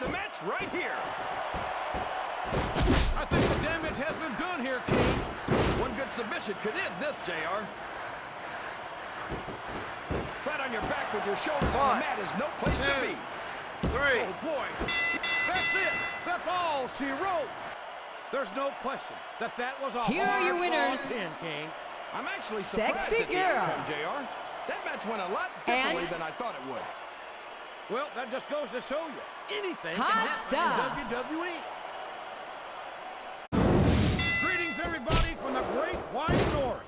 the match right here. I think the damage has been done here, King. One good submission could end this, JR. Flat on your back with your shoulders on the mat is no place to be. 3. Oh, boy. That's it. That's all she wrote. There's no question that that was a Here are your winners. pin, King. I'm actually surprised Sexy at the girl. outcome, JR. That match went a lot differently than I thought it would. Well, that just goes to show you, anything can Hot happen stuff. in WWE. Greetings, everybody, from the Great White North.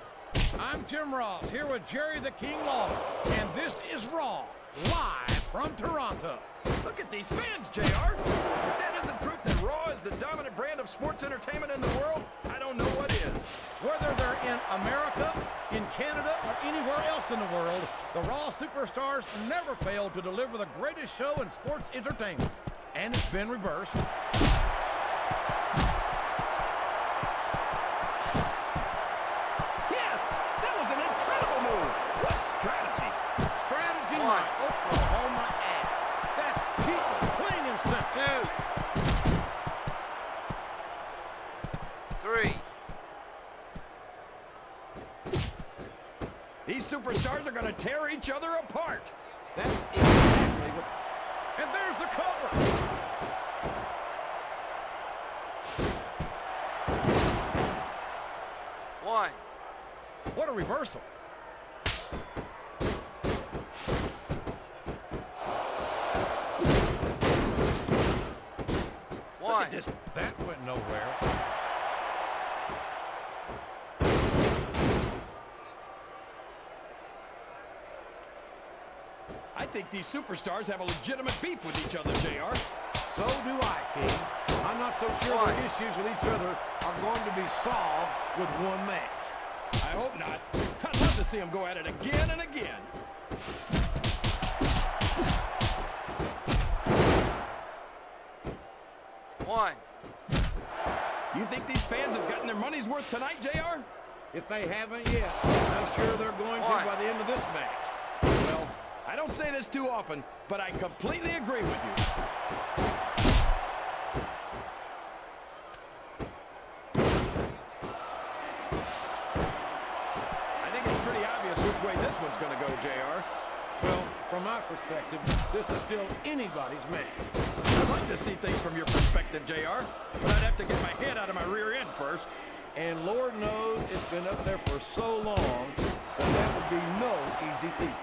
I'm Jim Ross, here with Jerry the King Lawler, and this is Raw, live from Toronto. Look at these fans, JR. If that isn't proof that Raw is the dominant brand of sports entertainment in the world, I don't know what is. Whether they're in America, in Canada, or anywhere else in the world, the Raw superstars never fail to deliver the greatest show in sports entertainment. And it's been reversed. Yes, that was an incredible move. What strategy? Strategy my Oklahoma ass. That's cheap, plain and simple. 2. 3. These superstars are going to tear each other apart. That's exactly what... And there's the cover. 1. What a reversal. Look at this. That went nowhere. I think these superstars have a legitimate beef with each other, JR. So do I, King. I'm not so sure their issues with each other are going to be solved with one match. I hope not. I'd love to see them go at it again and again. You think these fans have gotten their money's worth tonight, JR? If they haven't yet, I'm sure they're going to by the end of this match. Well, I don't say this too often, but I completely agree with you. I think it's pretty obvious which way this one's going to go, JR. Well, from my perspective, this is still anybody's match. I'd like to see things from your perspective, JR, but I'd have to get my head out of my rear end first. And Lord knows it's been up there for so long that would be no easy feat.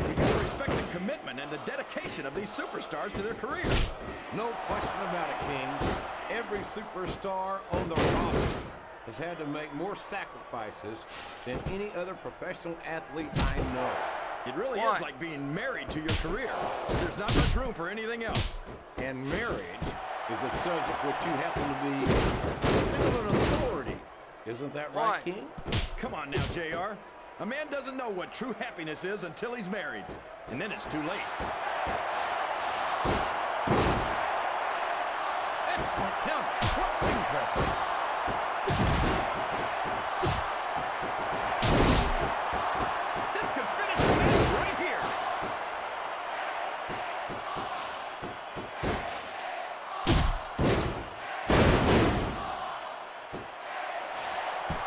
You gotta respect the commitment and the dedication of these superstars to their careers. No question about it, King. Every superstar on the roster has had to make more sacrifices than any other professional athlete I know. It really is like being married to your career. There's not much room for anything else. And marriage is a subject which you happen to be something of an authority. Isn't that right, King? Come on now, JR. A man doesn't know what true happiness is until he's married. And then it's too late. Excellent counter. What ring presence. This could finish the match right here.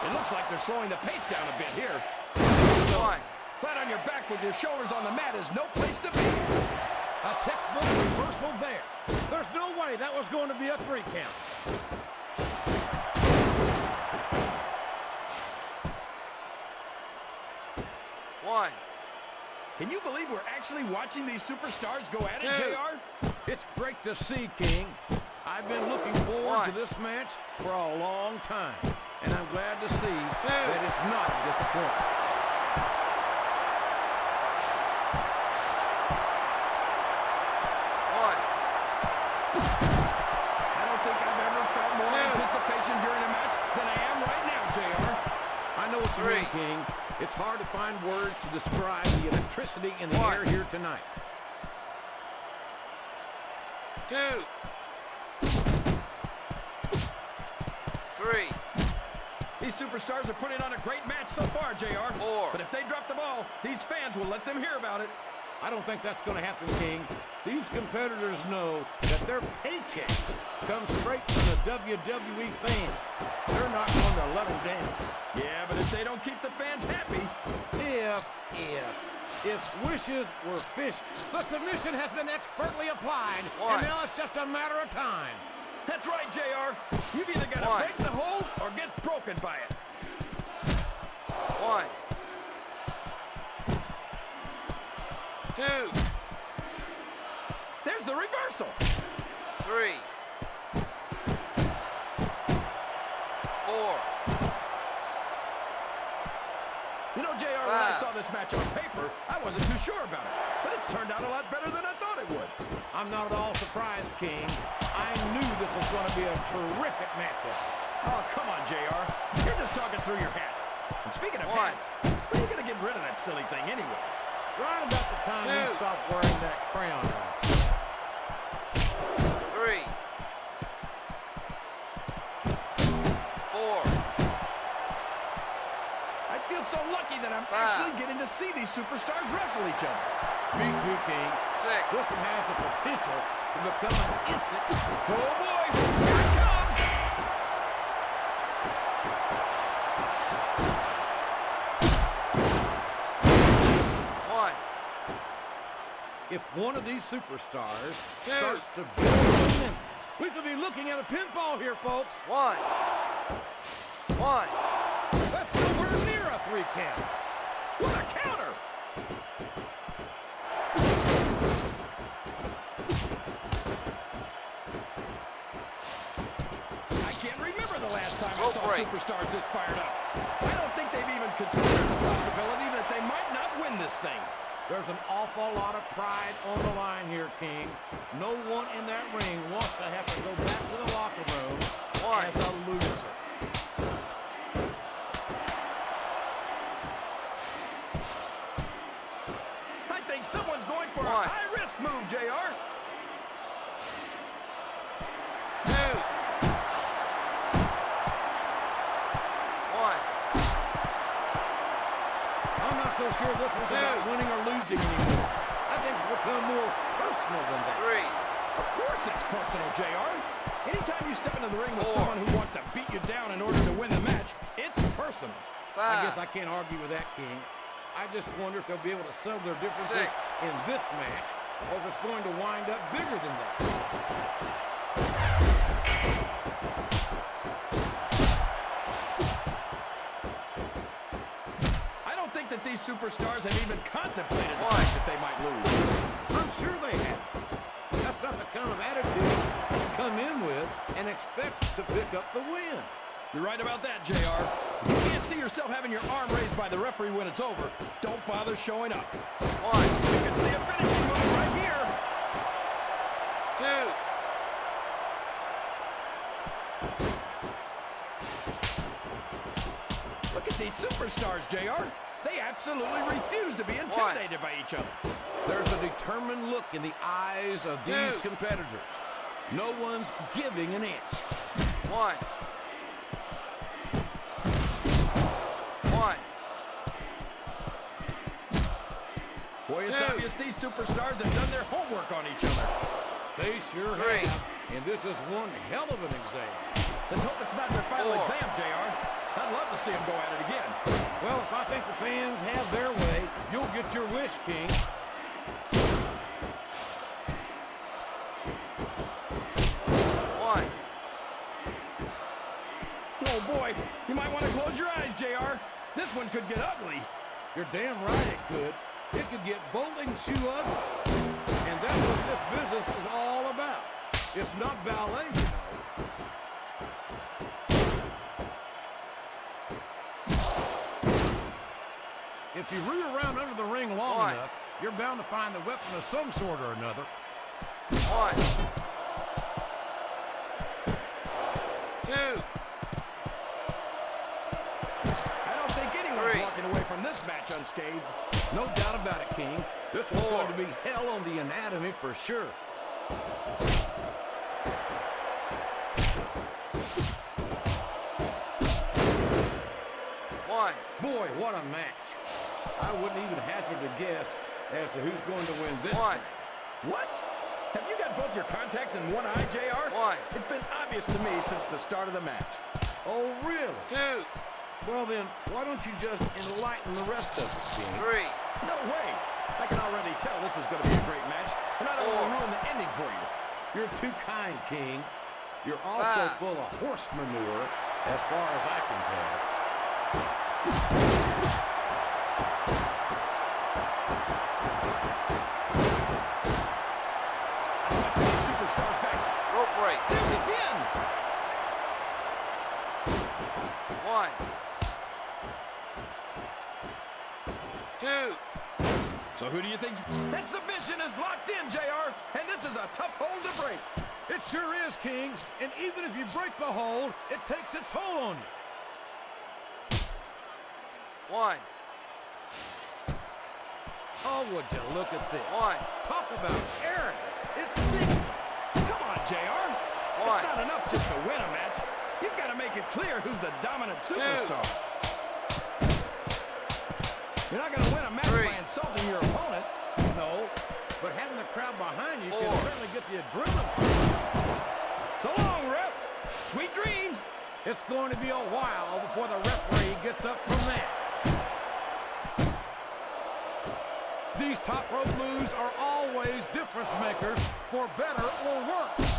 It looks like they're slowing the pace down a bit here. Flat on your back with your shoulders on the mat is no place to be. A textbook reversal there. There's no way that was going to be a 3 count. Can you believe we're actually watching these superstars go at it, JR? It's great to see, King. I've been looking forward to this match for a long time, and I'm glad to see that it's not a disappointment. I don't think I've ever felt more anticipation during a match than I am right now, JR. I know what you mean, King. It's hard to find words to describe the electricity in the air here tonight. 2. 3. These superstars are putting on a great match so far, JR. 4. But if they drop the ball, these fans will let them hear about it. I don't think that's going to happen, King. These competitors know that their paychecks come straight from the WWE fans. They're not going to let them down. Yeah, but if they don't keep the fans happy... If wishes were fish, the submission has been expertly applied, 1. and now it's just a matter of time. That's right, JR. You've either got to 1. break the hold or get broken by it. 1. 2. There's the reversal. 3. 4. You know, JR, when I saw this match on paper, I wasn't too sure about it. But it's turned out a lot better than I thought it would. I'm not at all surprised, King. I knew this was going to be a terrific matchup. Oh, come on, JR. You're just talking through your hat. And speaking of 1. hats, when are you going to get rid of that silly thing anyway? Right about the time you 2. stop wearing that crown on. 3. 4. I feel so lucky that I'm 5. actually getting to see these superstars wrestle each other. Me too, King. 6. This one has the potential to become an instant. Oh, boy. Here it comes. If one of these superstars 2. starts to build momentum, we could be looking at a pinfall here, folks. 1. 1. That's nowhere near a 3 count. What a counter. I can't remember the last time I saw superstars this fired up. I don't think they've even considered the possibility that they might not win this thing. There's an awful lot of pride on the line here, King. No one in that ring wants to have to go back to the locker room 1. as a loser. I think someone's going for 1. a high-risk move, JR. 2. 1. I'm not so sure this one's about winning or losing anymore. I think it's become more personal than that. 3. Of course it's personal, JR. Anytime you step into the ring with 4. someone who wants to beat you down in order to win the match, it's personal. 5. I guess I can't argue with that, King. I just wonder if they'll be able to settle their differences 6. in this match, or if it's going to wind up bigger than that. I don't think that these superstars have even contemplated the 1. fact that they might lose. I'm sure they have. That's not the kind of attitude you come in with and expect to pick up the win. You're right about that, JR. If you can't see yourself having your arm raised by the referee when it's over, don't bother showing up. 1. You can see a finishing move right here. 2. Look at these superstars, JR. They absolutely refuse to be intimidated by each other. There's a determined look in the eyes of these competitors. No one's giving an inch. 1. 1. Boy, it's 2. obvious these superstars have done their homework on each other. They sure 3. have, and this is one hell of an exam. Let's hope it's not their final 4. exam, JR. I'd love to see them go at it again. Well, if I think the fans have their way, you'll get your wish, King. 1. Oh, boy. You might want to close your eyes, JR. This one could get ugly. You're damn right it could. It could get bowling shoe ugly. And that's what this business is all about. It's not ballet, you know. If you root around under the ring long 1. enough, you're bound to find a weapon of some sort or another. 1. 2. I don't think anyone's 3. walking away from this match unscathed. No doubt about it, King. This one's 4. going to be hell on the anatomy for sure. Boy, what a match. I wouldn't even hazard a guess as to who's going to win this One. thing. What? Have you got both your contacts in one eye, JR? One. It's been obvious to me since the start of the match. Oh, really? 2, Well then, why don't you just enlighten the rest of us, King? 3, No way. I can already tell this is going to be a great match, and I don't want to ruin the ending for you. You're too kind, King. You're also 5. full of horse manure, as far as I can tell. Superstars backstage. rope break. There's the pin. 1, 2, So who do you think's... That submission is locked in, JR, and this is a tough hold to break. It sure is, King. And even if you break the hold, it takes its toll on you. 1, Oh, would you look at this. 1, Talk about arrogant. It's sickening. Come on, JR. One. It's not enough just to win a match. You've got to make it clear who's the dominant superstar. You're not going to win a match 3. by insulting your opponent. No, but having the crowd behind you 4. can certainly get the adrenaline. So long, ref. Sweet dreams. It's going to be a while before the referee gets up from that. These top rope moves are always difference makers, for better or worse.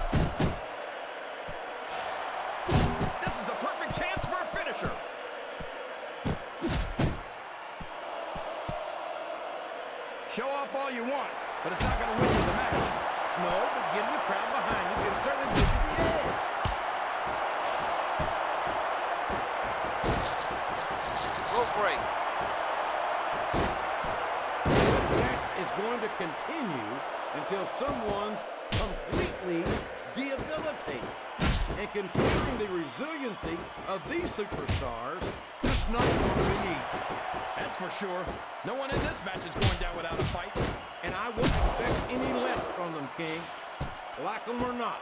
This is the perfect chance for a finisher. Show off all you want, but it's not going to win you the match. No, but getting the crowd behind you can certainly give you the edge. rope break. This match is going to continue until someone's completely debilitated. And considering the resiliency of these superstars, it's not going to be easy. That's for sure. No one in this match is going down without a fight. And I wouldn't expect any less from them, King. Like them or not,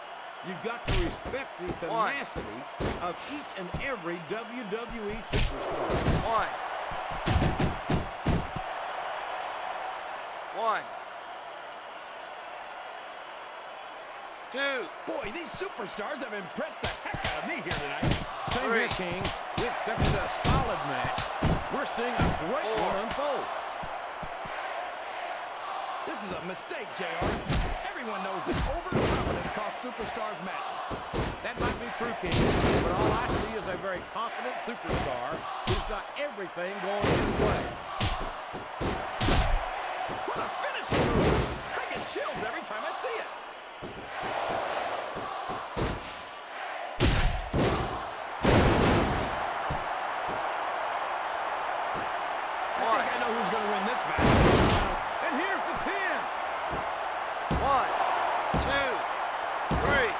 you've got to respect the tenacity of each and every WWE superstar. 1, 1, 2, Boy, these superstars have impressed the heck out of me here tonight. Same here, King. We expected a solid match. We're seeing a great 4. one unfold. This is a mistake, JR. Everyone knows that overconfidence costs superstars matches. That might be true, King, but all I see is a very confident superstar who's got everything going his way. What a finishing move! I get chills every time I see it. I think I know who's going to win this match. And here's the pin. 1, 2, 3.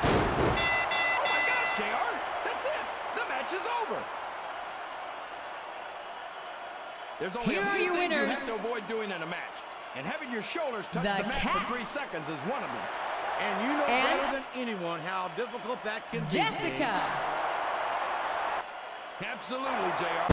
Oh my gosh, JR! That's it! The match is over! There's only Here a are few your things you winners. have to avoid doing in a match. And having your shoulders touch The the mat Cat. for 3 seconds is one of them. And you know And better than anyone how difficult that can be. Jessica. Absolutely, JR.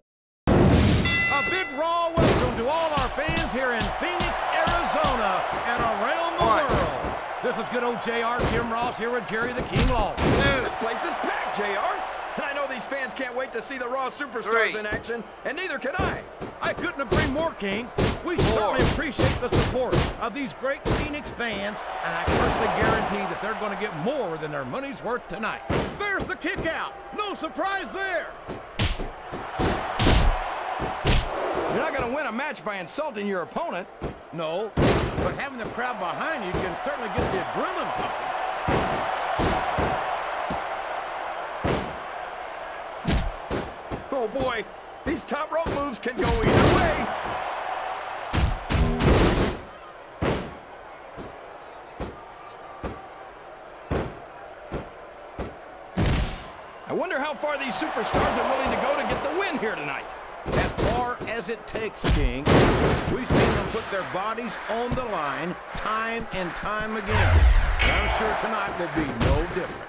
A big raw welcome to all our fans here in Phoenix, Arizona, and around the world. This is good old JR, Tim Ross here with Jerry the King Law. This place is packed, JR. And I know these fans can't wait to see the Raw Superstars 3. in action, and neither can I. I couldn't agree more, King. We certainly appreciate the support of these great Phoenix fans, and I personally guarantee that they're going to get more than their money's worth tonight. There's the kick out. No surprise there. You're not going to win a match by insulting your opponent. No, but having the crowd behind you can certainly get the adrenaline pumping. Oh boy, these top rope moves can go either way. I wonder how far these superstars are willing to go to get the win here tonight. As far as it takes, King. We've seen them put their bodies on the line time and time again. And I'm sure tonight will be no different.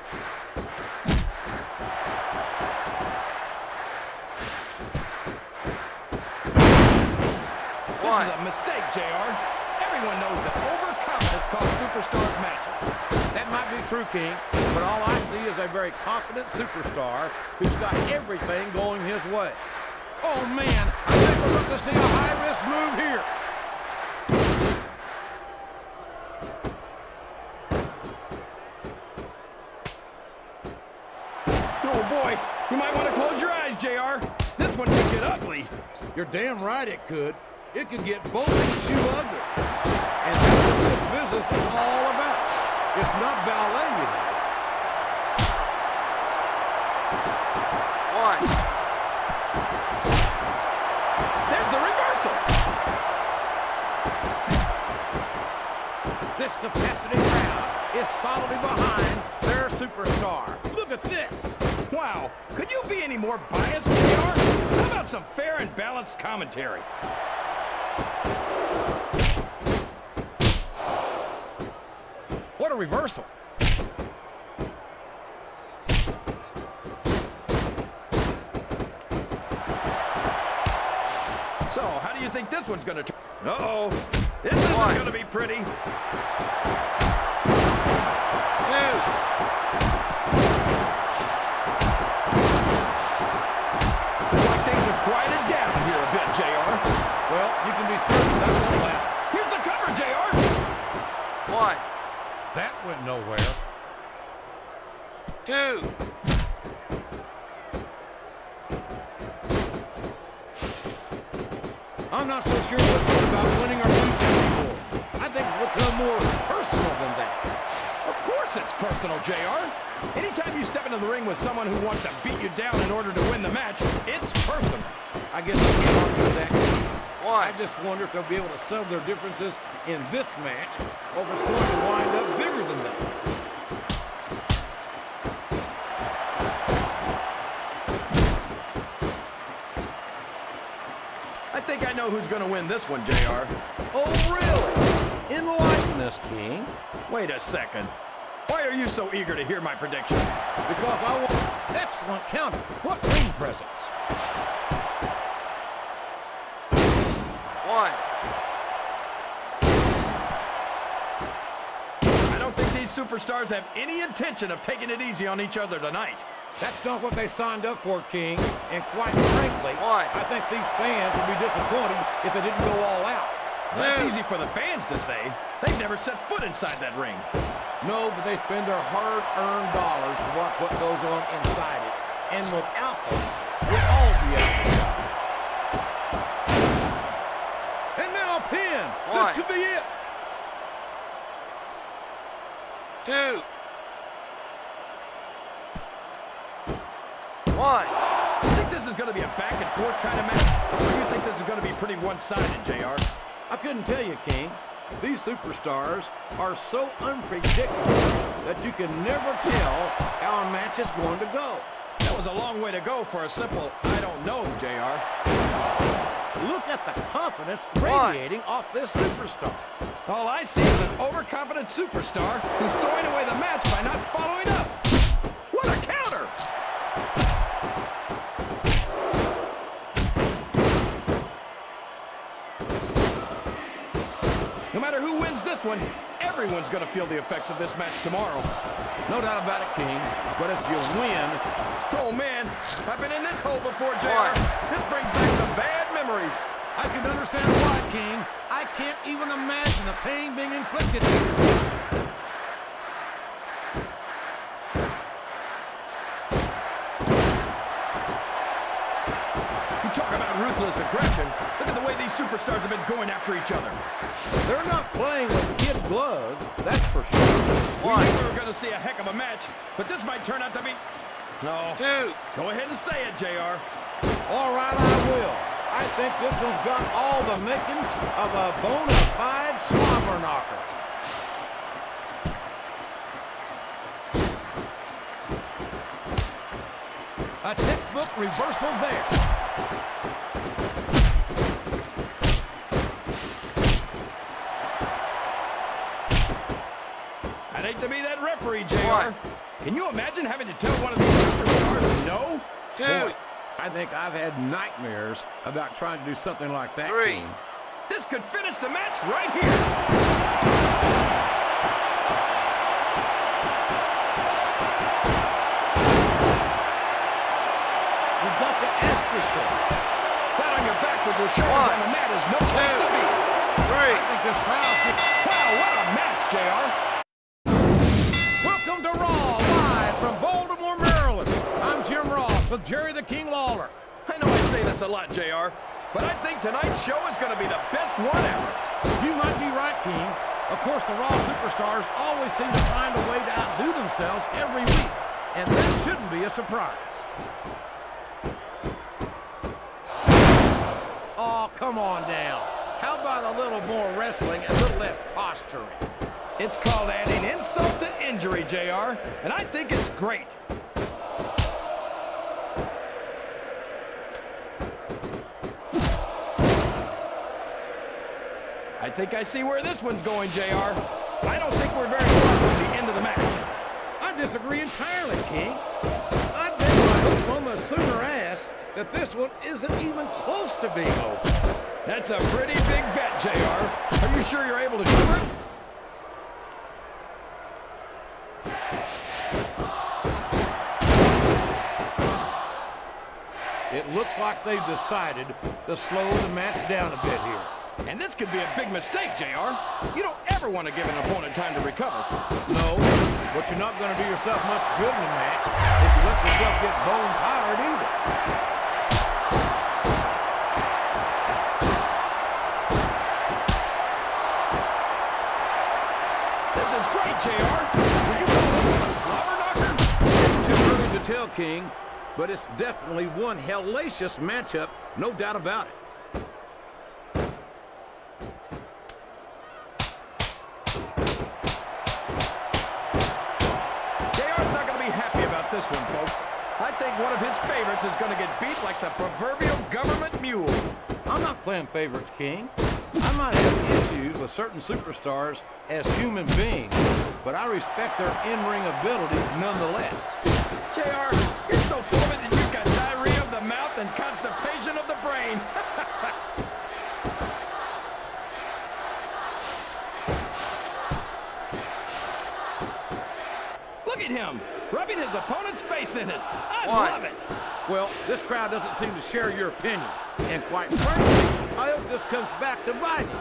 This is a mistake, JR. Everyone knows that overconfidence costs superstars matches. That might be true, King, but all I see is a very confident superstar who's got everything going his way. Oh, man, I think we're going to see a high-risk move here. Oh, boy, you might want to close your eyes, JR. This one could get ugly. You're damn right it could. It could get both shoe ugly. And that's what this business is all about. It's not ballet, you know. One. There's the reversal. This capacity crowd is solidly behind their superstar. Look at this. Wow, could you be any more biased, JR? How about some fair and balanced commentary? What a reversal. So, how do you think this one's gonna turn? Uh-oh, this isn't gonna be pretty. 2. Looks like things have quieted down here a bit, JR. Well, you can be certain that won't last. Here's the cover, JR. 1. That went nowhere. 2. I'm not so sure what's good about winning or losing anymore. I think it's become more personal than that. Of course it's personal, JR. Anytime you step into the ring with someone who wants to beat you down in order to win the match, it's personal. I guess I can't argue with that. Why? I just wonder if they'll be able to settle their differences in this match, or if it's going to wind up bigger than that. I think I know who's going to win this one, JR. Oh, really? Enlighten us, King. Wait a second. Why are you so eager to hear my prediction? Because I want excellent counter. What ring presence? 1. I don't think these superstars have any intention of taking it easy on each other tonight. That's not what they signed up for, King. And quite frankly, Why? I think these fans would be disappointed if they didn't go all out. That's Yeah. easy for the fans to say. They've never set foot inside that ring. No, but they spend their hard-earned dollars to watch what goes on inside it. And without them, we'll all be out there. And now a pin. Why? This could be it. 2. 1. You think this is going to be a back-and-forth kind of match? Or do you think this is going to be pretty one-sided, JR? I couldn't tell you, King. These superstars are so unpredictable that you can never tell how a match is going to go. That was a long way to go for a simple, I don't know, JR. Look at the confidence Why? radiating off this superstar. All I see is an overconfident superstar who's throwing away the match by not following up. What a counter! No matter who wins this one, everyone's going to feel the effects of this match tomorrow. No doubt about it, King. But if you win, Oh, man, I've been in this hole before, JR. Why? This brings back some bad memories. I can understand why, King. I can't even imagine the pain being inflicted here. You talk about ruthless aggression. Look at the way these superstars have been going after each other. They're not playing with kid gloves, that's for sure. We knew we were going to see a heck of a match, but this might turn out to be... No. 2. Go ahead and say it, JR. All right, I will. I think this one's got all the makings of a bona fide slobber knocker. A textbook reversal there. I'd hate to be that referee, JR. What? Can you imagine having to tell one of these superstars no? 2. Boy, I think I've had nightmares about trying to do something like that. 3. King. This could finish the match right here. You've got to ask yourself. Flat on your back with your shoulders on the mat is no place to be. 3. I think this crowd... Wow, what a match, JR. Welcome to Raw, live from Baltimore, Maryland. I'm Jim Ross with Jerry the King Lawler. I know I say this a lot, JR, but I think tonight's show is going to be the best one ever. You might be right, King. Of course, the Raw superstars always seem to find a way to outdo themselves every week, and that shouldn't be a surprise. Oh, come on down. How about a little more wrestling and a little less posturing? It's called adding insult to injury, JR, and I think it's great. I think I see where this one's going, JR. I don't think we're very far from the end of the match. I disagree entirely, King. I bet my hook mama sooner ass that this one isn't even close to being over. That's a pretty big bet, JR. Are you sure you're able to cover it? It looks like they've decided to slow the match down a bit here. And this could be a big mistake, JR. You don't ever want to give an opponent time to recover. No, but you're not going to do yourself much good in a match if you let yourself get bone tired either. This is great, JR. Would you call this one a slobber knocker? It's too early to tell, King, but it's definitely one hellacious matchup, no doubt about it. This one, folks. I think one of his favorites is going to get beat like the proverbial government mule. I'm not playing favorites, King. I might have issues with certain superstars as human beings, but I respect their in-ring abilities nonetheless. JR, you're so full of it that you've got diarrhea of the mouth and constipation of the brain. Look at him, rubbing his opponent's face in it. I love it. Well, this crowd doesn't seem to share your opinion. And quite frankly, I hope this comes back to bite him.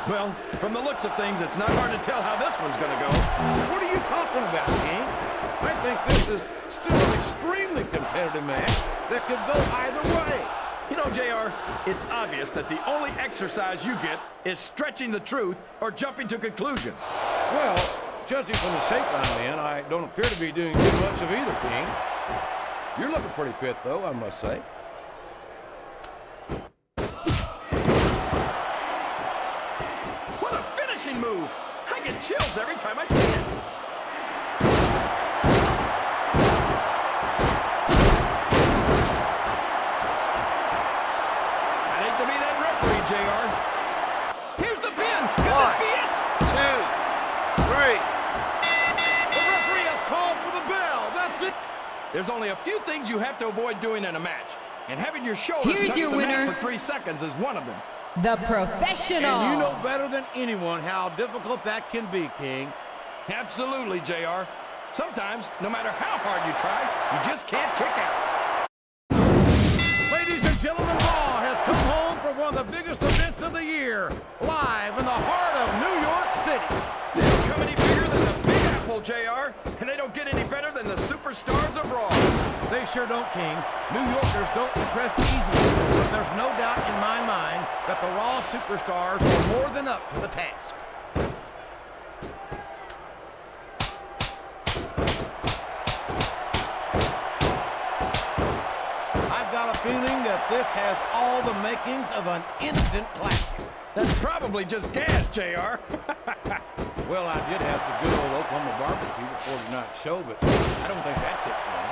Well, from the looks of things, it's not hard to tell how this one's going to go. What are you talking about, King? I think this is still an extremely competitive match that could go either way. You know, JR, it's obvious that the only exercise you get is stretching the truth or jumping to conclusions. Well, judging from the shape I'm in, I don't appear to be doing too much of either, King. You're looking pretty fit, though, I must say. What a finishing move! I get chills every time I see it. JR. Here's the pin. Could this be it? 2, 3. The referee has called for the bell. That's it. There's only a few things you have to avoid doing in a match, and having your shoulders touch the mat for 3 seconds is one of them. The Professional. And you know better than anyone how difficult that can be, King. Absolutely, JR. Sometimes, no matter how hard you try, you just can't kick out. Ladies and gentlemen, Raw has come home for one of the biggest events of the year, live in the heart of New York City. They don't come any bigger than the Big Apple, JR, and they don't get any better than the superstars of Raw. They sure don't, King. New Yorkers don't impress easily, but there's no doubt in my mind that the Raw superstars are more than up to the task. Feeling that this has all the makings of an instant classic. That's probably just gas, JR. Well, I did have some good old Oklahoma barbecue before tonight's show, but I don't think that's it, man.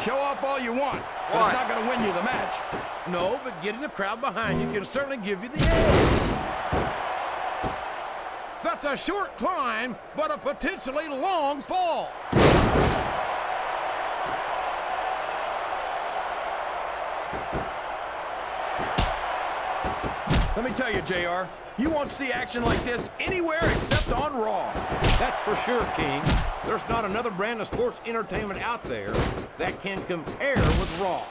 Show off all you want, but it's not going to win you the match. No, but getting the crowd behind you can certainly give you the edge. That's a short climb, but a potentially long fall. Let me tell you, JR, you won't see action like this anywhere except on Raw. That's for sure, King. There's not another brand of sports entertainment out there that can compare with Raw.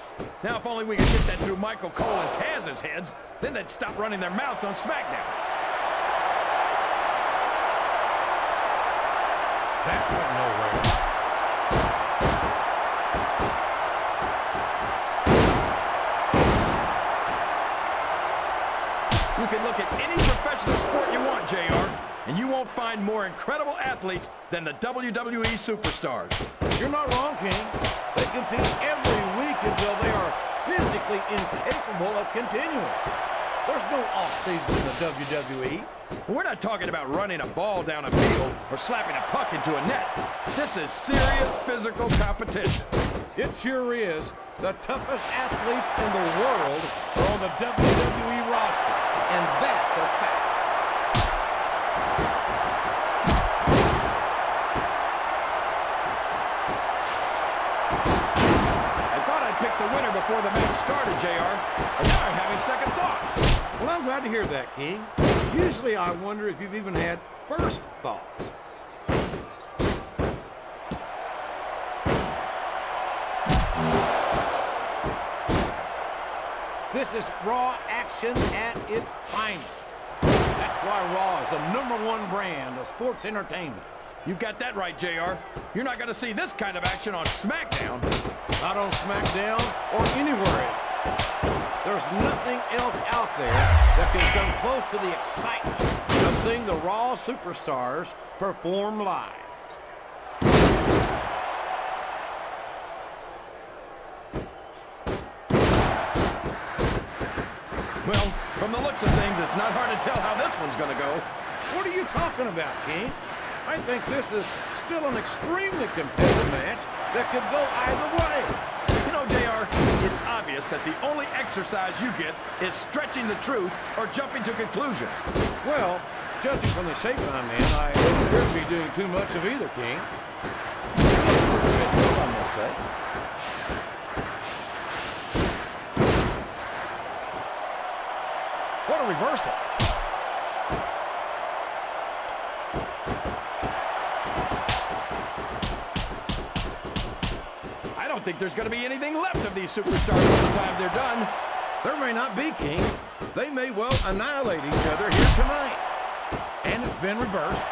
Now, if only we could get that through Michael Cole and Taz's heads, then they'd stop running their mouths on SmackDown. That went nowhere. You can look at any professional sport you want, JR, and you won't find more incredible athletes than the WWE superstars. You're not wrong, King. They compete every week until they are physically incapable of continuing. There's no off-season in the WWE. We're not talking about running a ball down a field or slapping a puck into a net. This is serious physical competition. It sure is. The toughest athletes in the world are on the WWE roster, and that's a fact. I thought I'd pick the winner before the match started, JR, but now I'm having second thoughts. Well, I'm glad to hear that, King. Usually I wonder if you've even had first thoughts. This is Raw action at its finest. That's why Raw is the #1 brand of sports entertainment. You got that right, JR. You're not going to see this kind of action on SmackDown. Not on SmackDown or anywhere else. There's nothing else out there that can come close to the excitement of seeing the Raw superstars perform live. Well, from the looks of things, it's not hard to tell how this one's going to go. What are you talking about, King? I think this is still an extremely competitive match that could go either way. You know, JR, it's obvious that the only exercise you get is stretching the truth or jumping to conclusions. Well, judging from the shape I'm in, I don't appear to be doing too much of either, King. I must say. What a reversal. I don't think there's going to be anything left of these superstars by the time they're done. There may not be, King. They may well annihilate each other here tonight. And it's been reversed.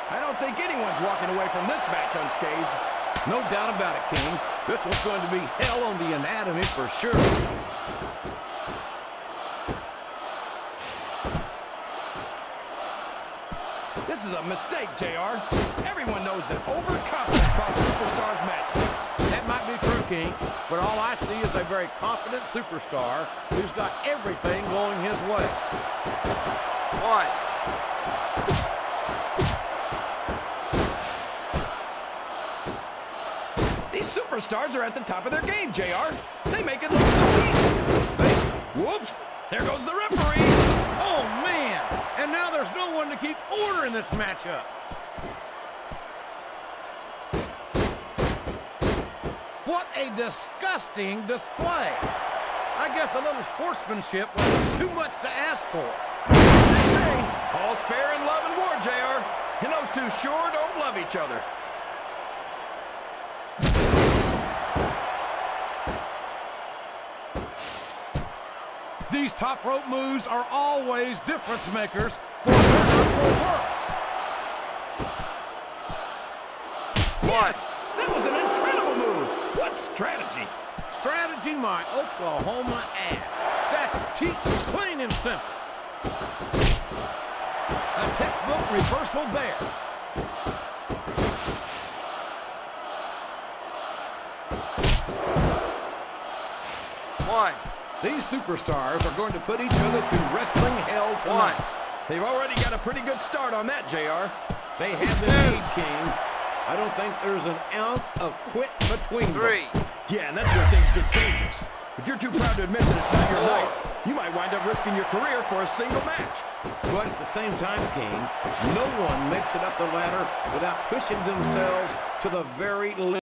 I don't think anyone's walking away from this match unscathed. No doubt about it, King. This one's going to be hell on the anatomy for sure. This is a mistake, JR. Everyone knows that overconfidence costs superstars matches. That might be true, King, but all I see is a very confident superstar who's got everything going his way. 1. These superstars are at the top of their game, JR. They make it look so easy. Whoops! There goes the referee. Oh, man! And now there's no one to keep order in this matchup. What a disgusting display. I guess a little sportsmanship was too much to ask for. They say, all's fair in love and war, JR. And those two sure don't love each other. These top rope moves are always difference makers, for better or for worse. Yes, that was an incredible move. What strategy? Strategy, my Oklahoma ass. That's cheap, plain and simple. A textbook reversal there. These superstars are going to put each other through wrestling hell tonight. They've already got a pretty good start on that, JR. They have the lead, King. I don't think there's an ounce of quit between them. Yeah, and that's where things get dangerous. If you're too proud to admit that it's not your night, you might wind up risking your career for a single match. But at the same time, King, no one makes makes it up the ladder without pushing themselves to the very limit.